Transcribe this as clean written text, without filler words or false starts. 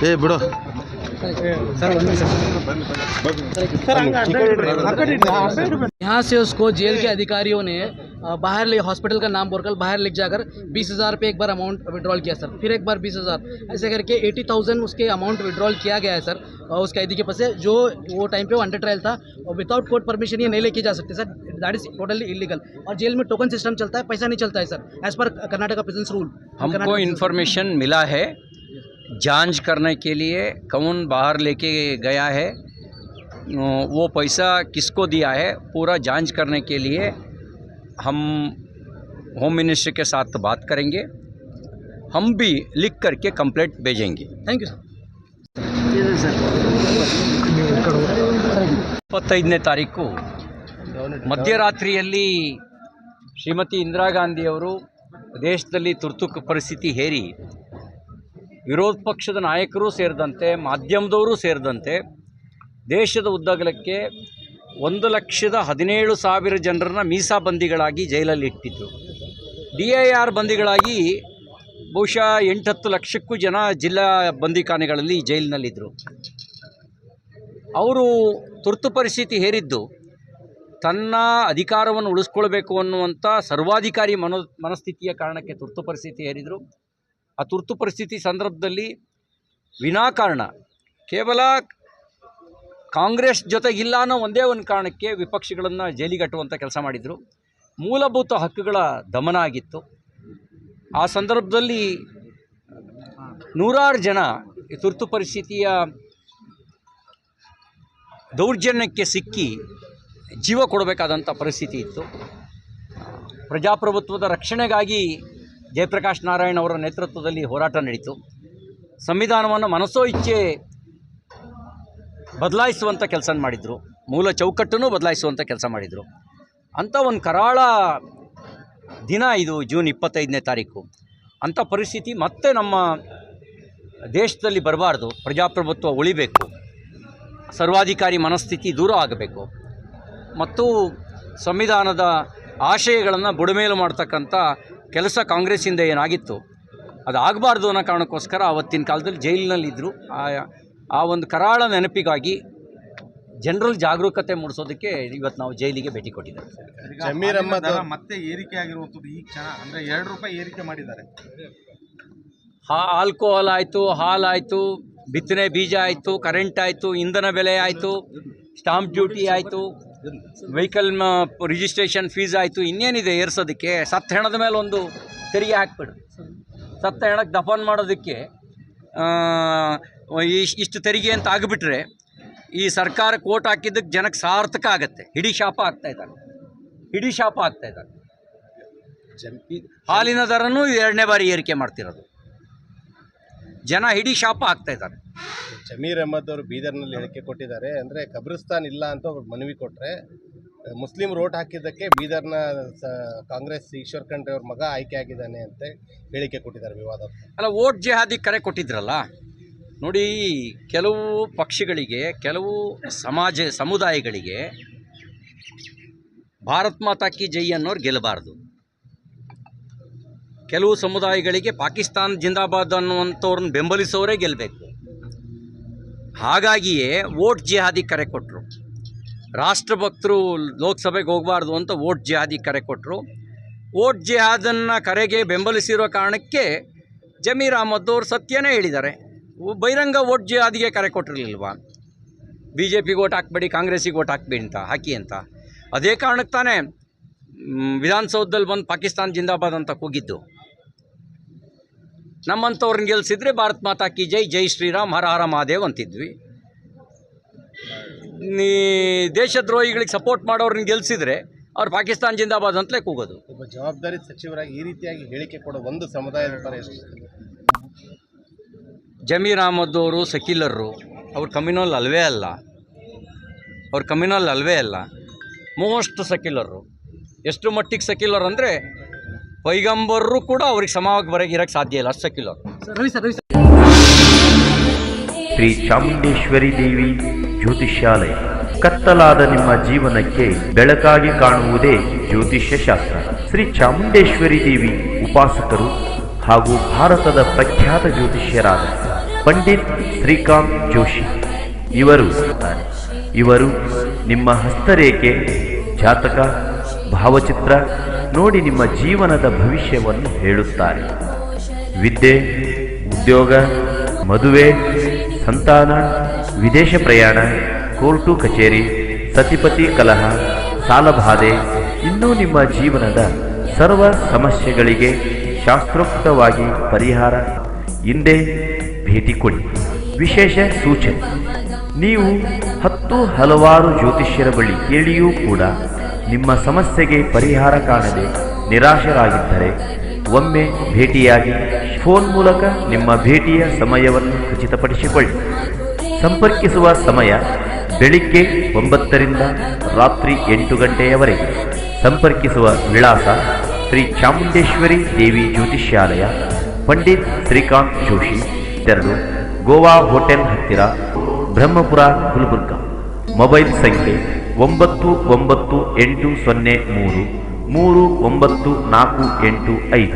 ಏ ಬಿಡು यहाँ से उसको जेल के अधिकारियों ने बाहर ले हॉस्पिटल का नाम बोलकर बाहर लिख जाकर 20,000 पे एक बार अमाउंट विड्रॉल किया सर, फिर एक बार 20,000, ऐसे करके 80,000 उसके अमाउंट विड्रॉल किया गया है सर उस कैदी के पास से, जो वो टाइम पे वो अंडर ट्रायल था और विदाउट कोर्ट परमिशन ये नहीं लेके जा सकते sir, that is totally illegal. और जेल में टोकन सिस्टम चलता है, पैसा नहीं चलता है sir, as per Karnataka prisons rule. हमको इन्फॉर्मेशन मिला है, जांच करने के लिए कौन बाहर लेके गया है, वो पैसा किसको दिया है, पूरा जांच करने के लिए हम होम मिनिस्टर के साथ बात करेंगे। हम भी लिख करके कंप्लेंट भेजेंगे। Thank you sir. 25ನೇ ತಾರೀಕು ಮಧ್ಯರಾತ್ರಿಯಲ್ಲಿ ಶ್ರೀಮತಿ ಇಂದಿರಾ ಗಾಂಧಿಯವರು ದೇಶದಲ್ಲಿ ತುರ್ತು ಪರಿಸ್ಥಿತಿ ಹೇರಿ ವಿರೋಧ ಪಕ್ಷದ ನಾಯಕರು ಸೇರಿದಂತೆ ಮಾಧ್ಯಮದವರು ಸೇರಿದಂತೆ ದೇಶದ ಉದ್ದಗಲಕ್ಕೆ 1,17,000 ಜನರನ್ನು ಮೀಸಾಬಂದಿಗಳಾಗಿ ಜೈಲಲ್ಲಿ ಇಟ್ಟಿದ್ರು. DIR ಬಂದಿಗಳಾಗಿ ಬಹುಶಃ 8-10 ಲಕ್ಷಕ್ಕೂ ಜನ ಜಿಲ್ಲಾ ಬಂದಿಖಾನೆಗಳಲ್ಲಿ ಜೈಲಿನಲ್ಲಿದ್ದರು. ಅವರು ತುರ್ತು ಪರಿಸ್ಥಿತಿ ಹೇರಿದ್ದು ತನ್ನ ಅಧಿಕಾರವನ್ನು ಉಳಿಸ್ಕೊಳ್ಬೇಕು ಅನ್ನುವಂಥ ಸರ್ವಾಧಿಕಾರಿ ಮನಸ್ಥಿತಿಯ ಕಾರಣಕ್ಕೆ ತುರ್ತು ಪರಿಸ್ಥಿತಿ ಹೇರಿದರು. ಆ ತುರ್ತು ಪರಿಸ್ಥಿತಿ ಸಂದರ್ಭದಲ್ಲಿ ವಿನಾಕಾರಣ ಕೇವಲ ಕಾಂಗ್ರೆಸ್ ಜೊತೆಗಿಲ್ಲ ಅನ್ನೋ ಒಂದೇ ಒಂದು ಕಾರಣಕ್ಕೆ ವಿಪಕ್ಷಗಳನ್ನು ಜೈಲಿಗಟ್ಟುವಂಥ ಕೆಲಸ ಮಾಡಿದರು. ಮೂಲಭೂತ ಹಕ್ಕುಗಳ ದಮನ ಆಗಿತ್ತು. ಆ ಸಂದರ್ಭದಲ್ಲಿ ನೂರಾರು ಜನ ಈ ತುರ್ತು ಪರಿಸ್ಥಿತಿಯ ದೌರ್ಜನ್ಯಕ್ಕೆ ಸಿಕ್ಕಿ ಜೀವ ಕೊಡಬೇಕಾದಂಥ ಪರಿಸ್ಥಿತಿ ಇತ್ತು. ಪ್ರಜಾಪ್ರಭುತ್ವದ ರಕ್ಷಣೆಗಾಗಿ ಜಯಪ್ರಕಾಶ್ ನಾರಾಯಣ್ ಅವರ ನೇತೃತ್ವದಲ್ಲಿ ಹೋರಾಟ ನಡೀತು. ಸಂವಿಧಾನವನ್ನು ಮನಸೋ ಇಚ್ಛೆ ಬದಲಾಯಿಸುವಂಥ ಕೆಲಸ ಮಾಡಿದರು, ಮೂಲ ಚೌಕಟ್ಟನ್ನು ಬದಲಾಯಿಸುವಂಥ ಕೆಲಸ ಮಾಡಿದರು. ಅಂಥ ಒಂದು ಕರಾಳ ದಿನ ಇದು ಜೂನ್ 25ನೇ ತಾರೀಕು. ಅಂಥ ಪರಿಸ್ಥಿತಿ ಮತ್ತೆ ನಮ್ಮ ದೇಶದಲ್ಲಿ ಬರಬಾರ್ದು. ಪ್ರಜಾಪ್ರಭುತ್ವ ಉಳಿಬೇಕು, ಸರ್ವಾಧಿಕಾರಿ ಮನಸ್ಥಿತಿ ದೂರ ಆಗಬೇಕು ಮತ್ತು ಸಂವಿಧಾನದ ಆಶಯಗಳನ್ನು ಬುಡಮೇಲು ಮಾಡ್ತಕ್ಕಂಥ ಕೆಲಸ ಕಾಂಗ್ರೆಸ್ಸಿಂದ ಏನಾಗಿತ್ತು ಅದು ಆಗಬಾರ್ದು ಅನ್ನೋ ಕಾರಣಕ್ಕೋಸ್ಕರ ಆವತ್ತಿನ ಕಾಲದಲ್ಲಿ ಜೈಲಿನಲ್ಲಿದ್ದರು. ಆ ಒಂದು ಕರಾಳ ನೆನಪಿಗಾಗಿ ಜನರಲ್ ಜಾಗರೂಕತೆ ಮೂಡಿಸೋದಕ್ಕೆ ಇವತ್ತು ನಾವು ಜೈಲಿಗೆ ಭೇಟಿ ಕೊಟ್ಟಿದ್ದೇವೆ. ಜಮೀರ್ ಅಹ್ಮದ್ ಮತ್ತೆ ಏರಿಕೆ ಆಗಿರುವಂಥದ್ದು ಈ ಕ್ಷಣ ಅಂದರೆ ₹2 ಏರಿಕೆ ಮಾಡಿದ್ದಾರೆ. ಆಲ್ಕೋಹಾಲ್ ಆಯಿತು, ಹಾಲು ಆಯಿತು, ಬಿತ್ತನೆ ಬೀಜ ಆಯಿತು, ಕರೆಂಟ್ ಆಯಿತು, ಇಂಧನ ಬೆಲೆ ಆಯಿತು, ಸ್ಟಾಂಪ್ ಡ್ಯೂಟಿ ಆಯಿತು, ವೆಹಿಕಲ್ ರಿಜಿಸ್ಟ್ರೇಷನ್ ಫೀಸ್ ಆಯಿತು, ಇನ್ನೇನಿದೆ ಏರ್ಸೋದಕ್ಕೆ. ಸತ್ತ ಹೆಣದ ಮೇಲೆ ಒಂದು ತೆರಿಗೆ ಹಾಕ್ಬಿಡು. ಸತ್ತ ಹೆಣಕ್ಕೆ ದಫನ್ ಮಾಡೋದಕ್ಕೆ ಇಷ್ಟು ತೆರಿಗೆ ಅಂತ ಆಗಿಬಿಟ್ರೆ ಈ ಸರ್ಕಾರ ಕೋಟ್ ಹಾಕಿದ್ದಕ್ಕೆ ಜನಕ್ಕೆ ಸಾರ್ಥಕ ಆಗುತ್ತೆ. ಹಿಡಿ ಶಾಪ ಆಗ್ತಾಯಿದ್ದಾರೆ. ಹಾಲಿನ ದರನೂ 2ನೇ ಬಾರಿ ಏರಿಕೆ ಮಾಡ್ತಿರೋದು. ಜನ ಹಿಡಿ ಶಾಪ ಆಗ್ತಾಯಿದ್ದಾರೆ. ಜಮೀರ್ ಅಹ್ಮದ್ ಅವರು ಬೀದರ್ನಲ್ಲಿ ಹೇಳಿಕೆ ಕೊಟ್ಟಿದ್ದಾರೆ. ಅಂದರೆ ಕಬ್ರಿಸ್ತಾನ್ ಇಲ್ಲ ಅಂತ ಅವ್ರು ಮನವಿ ಕೊಟ್ಟರೆ ಮುಸ್ಲಿಂ ರೋಟ್ ಹಾಕಿದ್ದಕ್ಕೆ ಬೀದರ್ನ ಕಾಂಗ್ರೆಸ್ ಈಶ್ವರ್ ಖಂಡ್ರೆ ಅವ್ರ ಮಗ ಆಯ್ಕೆ ಆಗಿದ್ದಾನೆ ಅಂತ ಹೇಳಿಕೆ ಕೊಟ್ಟಿದ್ದಾರೆ. ವಿವಾದ ಅಲ್ಲ, ವೋಟ್ ಜಿಹಾದಿ ಕರೆ ಕೊಟ್ಟಿದ್ರಲ್ಲ. ನೋಡಿ, ಕೆಲವು ಪಕ್ಷಗಳಿಗೆ, ಕೆಲವು ಸಮುದಾಯಗಳಿಗೆ ಭಾರತ್ ಮಾತಾ ಕಿ ಜೈ ಅನ್ನೋರು ಗೆಲ್ಲಬಾರ್ದು. ಕೆಲವು ಸಮುದಾಯಗಳಿಗೆ ಪಾಕಿಸ್ತಾನ್ ಜಿಂದಾಬಾದ್ ಅನ್ನುವಂಥವ್ರನ್ನ ಬೆಂಬಲಿಸೋರೇ ಗೆಲ್ಲಬೇಕು. ಹಾಗಾಗಿಯೇ ವೋಟ್ ಜಿಹಾದಿ ಕರೆ ಕೊಟ್ಟರು. ರಾಷ್ಟ್ರಭಕ್ತರು ಲೋಕಸಭೆಗೆ ಹೋಗಬಾರ್ದು ಅಂತ ವೋಟ್ ಜಿಹಾದಿ ಕರೆ ಕೊಟ್ಟರು. ವೋಟ್ ಜಿಹಾದನ್ನು ಕರೆಗೆ ಬೆಂಬಲಿಸಿರೋ ಕಾರಣಕ್ಕೆ ಜಮೀರ್ ಅಹ್ಮದ್ ಅವರು ಸತ್ಯನೇ ಹೇಳಿದ್ದಾರೆ. ಬಹಿರಂಗ ವೋಟ್ ಜಿಹಾದಿಗೆ ಕರೆ ಕೊಟ್ಟಿರಲಿಲ್ವಾ? BJPಗೆ ವೋಟ್ ಹಾಕಬೇಡಿ, ಕಾಂಗ್ರೆಸ್ಸಿಗೆ ವೋಟ್ ಹಾಕಿ ಅಂತ. ಅದೇ ಕಾರಣಕ್ಕೆ ತಾನೇ ವಿಧಾನಸೌಧದಲ್ಲಿ ಬಂದು ಪಾಕಿಸ್ತಾನ್ ಜಿಂದಾಬಾದ್ ಅಂತ ಕೂಗಿದ್ದು. ನಮ್ಮಂಥವ್ರನ್ನ ಗೆಲ್ಲಿಸಿದ್ರೆ ಭಾರತ್ ಮಾತಾ ಕಿ ಜೈ, ಜೈ ಶ್ರೀರಾಮ್, ಹರ ಹರ ಮಹಾದೇವ್ ಅಂತಿದ್ವಿ. ದೇಶದ್ರೋಹಿಗಳಿಗೆ ಸಪೋರ್ಟ್ ಮಾಡೋರನ್ನ ಗೆಲ್ಲಿಸಿದ್ರೆ ಅವ್ರು ಪಾಕಿಸ್ತಾನ್ ಜಿಂದಾಬಾದ್ ಅಂತಲೇ ಕೂಗೋದು. ಒಬ್ಬ ಜವಾಬ್ದಾರಿ ಸಚಿವರಾಗಿ ಈ ರೀತಿಯಾಗಿ ಹೇಳಿಕೆ ಕೊಡೋ ಒಂದು ಸಮುದಾಯದ ಪರ ಎಷ್ಟು? ಜಮೀರ್ ಅಹ್ಮದ್ ಅವರು ಸೆಕ್ಯುಲರು, ಅವ್ರು ಕಮ್ಯುನಲ್ ಅಲ್ವೇ ಅಲ್ಲ. Most secular. ಎಷ್ಟು ಮಟ್ಟಿಗೆ ಸೆಕ್ಯುಲರ್ ಅಂದರೆ ಪೈಗಂಬರರು ಕೂಡ ಅವ್ರಿಗೆ ಸಮವಾಗಿ ಇರೋಕ್ಕೆ ಸಾಧ್ಯ ಇಲ್ಲ, ಅಷ್ಟಕ್ಕಿಲ್ಲ. ಸರ್ ರವಿ ಸರ್ ಶ್ರೀ ಚಾಮುಂಡೇಶ್ವರಿ ದೇವಿ ಜ್ಯೋತಿಷ್ಯಾಲಯ. ಕತ್ತಲಾದ ನಿಮ್ಮ ಜೀವನಕ್ಕೆ ಬೆಳಕಾಗಿ ಕಾಣುವುದೇ ಜ್ಯೋತಿಷ್ಯ ಶಾಸ್ತ್ರ. ಶ್ರೀ ಚಾಮುಂಡೇಶ್ವರಿ ದೇವಿ ಉಪಾಸಕರು ಹಾಗೂ ಭಾರತದ ಪ್ರಖ್ಯಾತ ಜ್ಯೋತಿಷ್ಯರಾದ ಪಂಡಿತ್ ಶ್ರೀಕಾಂತ್ ಜೋಶಿ ಇವರು ನಿಮ್ಮ ಹಸ್ತರೇಖೆ, ಜಾತಕ, ಭಾವಚಿತ್ರ ನೋಡಿ ನಿಮ್ಮ ಜೀವನದ ಭವಿಷ್ಯವನ್ನು ಹೇಳುತ್ತಾರೆ. ವಿದ್ಯೆ, ಉದ್ಯೋಗ, ಮದುವೆ, ಸಂತಾನ, ವಿದೇಶ ಪ್ರಯಾಣ, ಕೋರ್ಟು ಕಚೇರಿ, ಸತಿಪತಿ ಕಲಹ, ಸಾಲಬಾಧೆ, ಇನ್ನೂ ನಿಮ್ಮ ಜೀವನದ ಸರ್ವ ಸಮಸ್ಯೆಗಳಿಗೆ ಶಾಸ್ತ್ರೋಕ್ತವಾಗಿ ಪರಿಹಾರ. ಹಿಂದೆ ಭೇಟಿ ಕೊಡಿ. ವಿಶೇಷ ಸೂಚನೆ: ನೀವು ಹಲವಾರು ಜ್ಯೋತಿಷ್ಯರ ಬಳಿ ಕೇಳಿಯೂ ಕೂಡ ನಿಮ್ಮ ಸಮಸ್ಯೆಗೆ ಪರಿಹಾರ ಕಾಣದೆ ನಿರಾಶರಾಗಿದ್ದರೆ ಒಮ್ಮೆ ಭೇಟಿಯಾಗಿ ಫೋನ್ ಮೂಲಕ ನಿಮ್ಮ ಭೇಟಿಯ ಸಮಯವನ್ನು ಖಚಿತಪಡಿಸಿಕೊಳ್ಳಿ. ಸಂಪರ್ಕಿಸುವ ಸಮಯ ಬೆಳಿಗ್ಗೆ 9 ರಿಂದ ರಾತ್ರಿ 8 ಗಂಟೆಯವರೆಗೆ. ಸಂಪರ್ಕಿಸುವ ವಿಳಾಸ: ಶ್ರೀ ಚಾಮುಂಡೇಶ್ವರಿ ದೇವಿ ಜ್ಯೋತಿಷ್ಯಾಲಯ, ಪಂಡಿತ್ ಶ್ರೀಕಾಂತ್ ಜೋಶಿ, 2, ಗೋವಾ ಹೋಟೆಲ್ ಹತ್ತಿರ, ಬ್ರಹ್ಮಪುರ, ಗುಲ್ಬರ್ಗ. ಮೊಬೈಲ್ ಸಂಖ್ಯೆ 998033 394885.